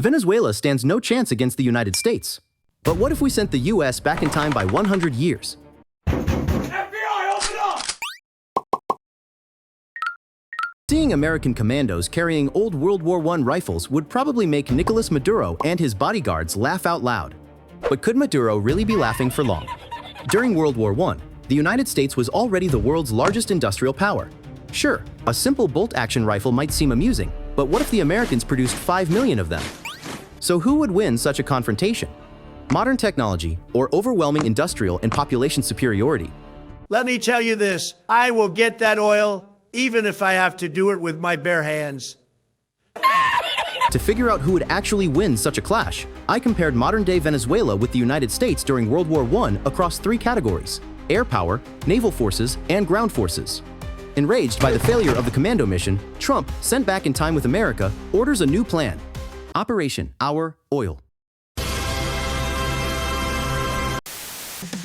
Venezuela stands no chance against the United States. But what if we sent the US back in time by 100 years? FBI, open up! Seeing American commandos carrying old World War I rifles would probably make Nicolas Maduro and his bodyguards laugh out loud. But could Maduro really be laughing for long? During World War I, the United States was already the world's largest industrial power. Sure, a simple bolt-action rifle might seem amusing, but what if the Americans produced 5 million of them? So who would win such a confrontation? Modern technology or overwhelming industrial and population superiority? Let me tell you this, I will get that oil, even if I have to do it with my bare hands. To figure out who would actually win such a clash, I compared modern-day Venezuela with the United States during World War I across 3 categories: air power, naval forces, and ground forces. Enraged by the failure of the commando mission, Trump, sent back in time with America, orders a new plan: Operation Our Oil.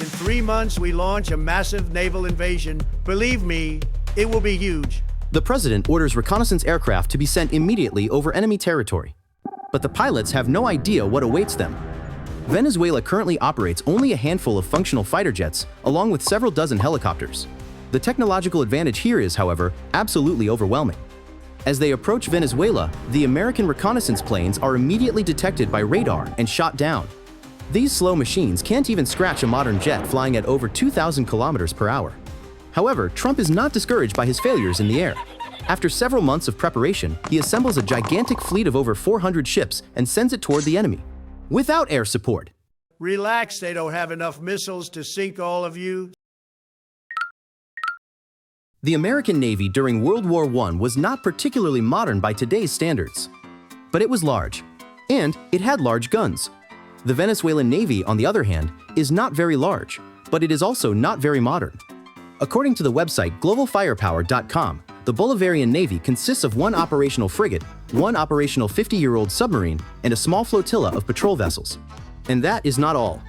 In 3 months, we launch a massive naval invasion. Believe me, it will be huge. The president orders reconnaissance aircraft to be sent immediately over enemy territory. But the pilots have no idea what awaits them. Venezuela currently operates only a handful of functional fighter jets, along with several dozen helicopters. The technological advantage here is, however, absolutely overwhelming. As they approach Venezuela, the American reconnaissance planes are immediately detected by radar and shot down. These slow machines can't even scratch a modern jet flying at over 2,000 kilometers per hour. However, Trump is not discouraged by his failures in the air. After several months of preparation, he assembles a gigantic fleet of over 400 ships and sends it toward the enemy, without air support. Relax, they don't have enough missiles to sink all of you. The American Navy during World War I was not particularly modern by today's standards. But it was large, and it had large guns. The Venezuelan Navy, on the other hand, is not very large, but it is also not very modern. According to the website globalfirepower.com, the Bolivarian Navy consists of 1 operational frigate, 1 operational 50-year-old submarine, and a small flotilla of patrol vessels. And that is not all.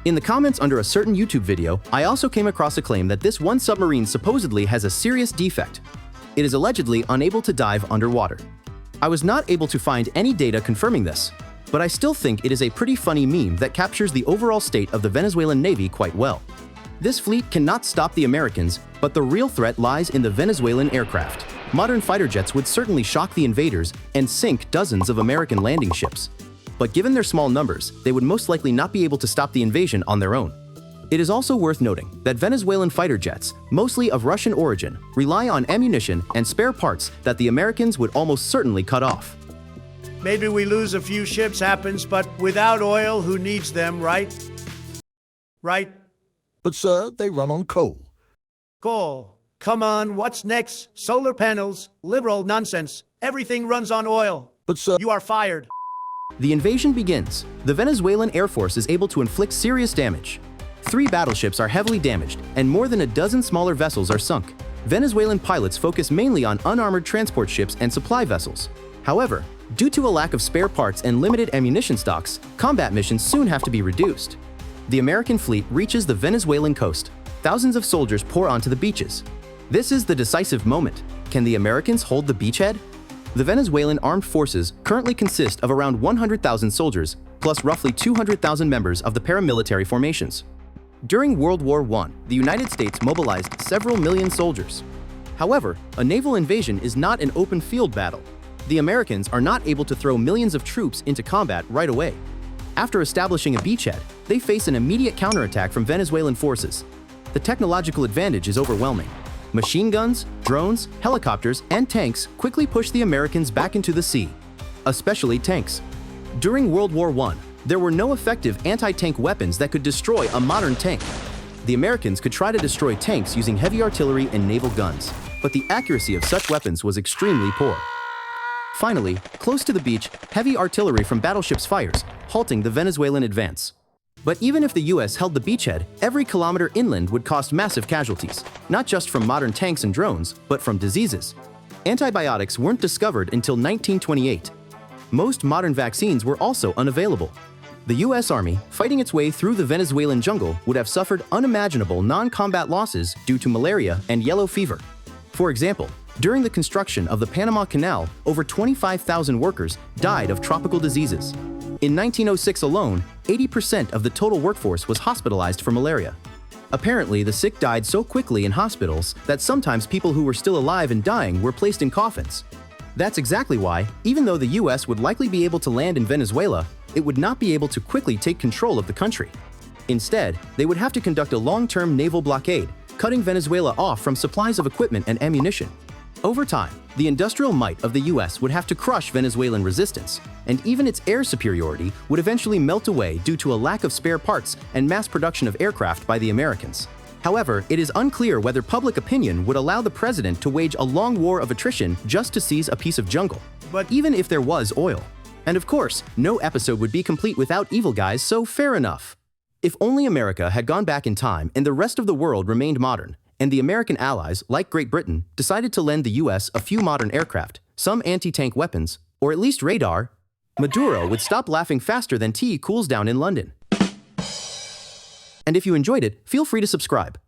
In the comments under a certain YouTube video, I also came across a claim that this one submarine supposedly has a serious defect. It is allegedly unable to dive underwater. I was not able to find any data confirming this, but I still think it is a pretty funny meme that captures the overall state of the Venezuelan Navy quite well. This fleet cannot stop the Americans, but the real threat lies in the Venezuelan aircraft. Modern fighter jets would certainly shock the invaders and sink dozens of American landing ships. But given their small numbers, they would most likely not be able to stop the invasion on their own. It is also worth noting that Venezuelan fighter jets, mostly of Russian origin, rely on ammunition and spare parts that the Americans would almost certainly cut off. Maybe we lose a few ships happens, but without oil, who needs them, right? Right? But sir, they run on coal. Coal. Come on, what's next? Solar panels, liberal nonsense. Everything runs on oil. But sir, You are fired. The invasion begins. The Venezuelan Air Force is able to inflict serious damage. 3 battleships are heavily damaged, and more than a dozen smaller vessels are sunk. Venezuelan pilots focus mainly on unarmored transport ships and supply vessels. However, due to a lack of spare parts and limited ammunition stocks, combat missions soon have to be reduced. The American fleet reaches the Venezuelan coast. Thousands of soldiers pour onto the beaches. This is the decisive moment. Can the Americans hold the beachhead? The Venezuelan armed forces currently consist of around 100,000 soldiers, plus roughly 200,000 members of the paramilitary formations. During World War I, the United States mobilized several million soldiers. However, a naval invasion is not an open field battle. The Americans are not able to throw millions of troops into combat right away. After establishing a beachhead, they face an immediate counterattack from Venezuelan forces. The technological advantage is overwhelming. Machine guns, drones, helicopters, and tanks quickly push the Americans back into the sea, especially tanks. During World War I, there were no effective anti-tank weapons that could destroy a modern tank. The Americans could try to destroy tanks using heavy artillery and naval guns, but the accuracy of such weapons was extremely poor. Finally, close to the beach, heavy artillery from battleships fires, halting the Venezuelan advance. But even if the US held the beachhead, every kilometer inland would cost massive casualties, not just from modern tanks and drones, but from diseases. Antibiotics weren't discovered until 1928. Most modern vaccines were also unavailable. The US Army, fighting its way through the Venezuelan jungle, would have suffered unimaginable non-combat losses due to malaria and yellow fever. For example, During the construction of the Panama Canal, over 25,000 workers died of tropical diseases. In 1906 alone, 80% of the total workforce was hospitalized for malaria. Apparently, the sick died so quickly in hospitals that sometimes people who were still alive and dying were placed in coffins. That's exactly why, even though the US would likely be able to land in Venezuela, it would not be able to quickly take control of the country. Instead, they would have to conduct a long-term naval blockade, cutting Venezuela off from supplies of equipment and ammunition. Over time, the industrial might of the US would have to crush Venezuelan resistance, and even its air superiority would eventually melt away due to a lack of spare parts and mass production of aircraft by the Americans. However, it is unclear whether public opinion would allow the president to wage a long war of attrition just to seize a piece of jungle, But even if there was oil. And of course, no episode would be complete without evil guys, so fair enough. If only America had gone back in time and the rest of the world remained modern, and the American allies, like Great Britain, decided to lend the US a few modern aircraft, some anti-tank weapons, or at least radar, Maduro would stop laughing faster than tea cools down in London. And if you enjoyed it, feel free to subscribe.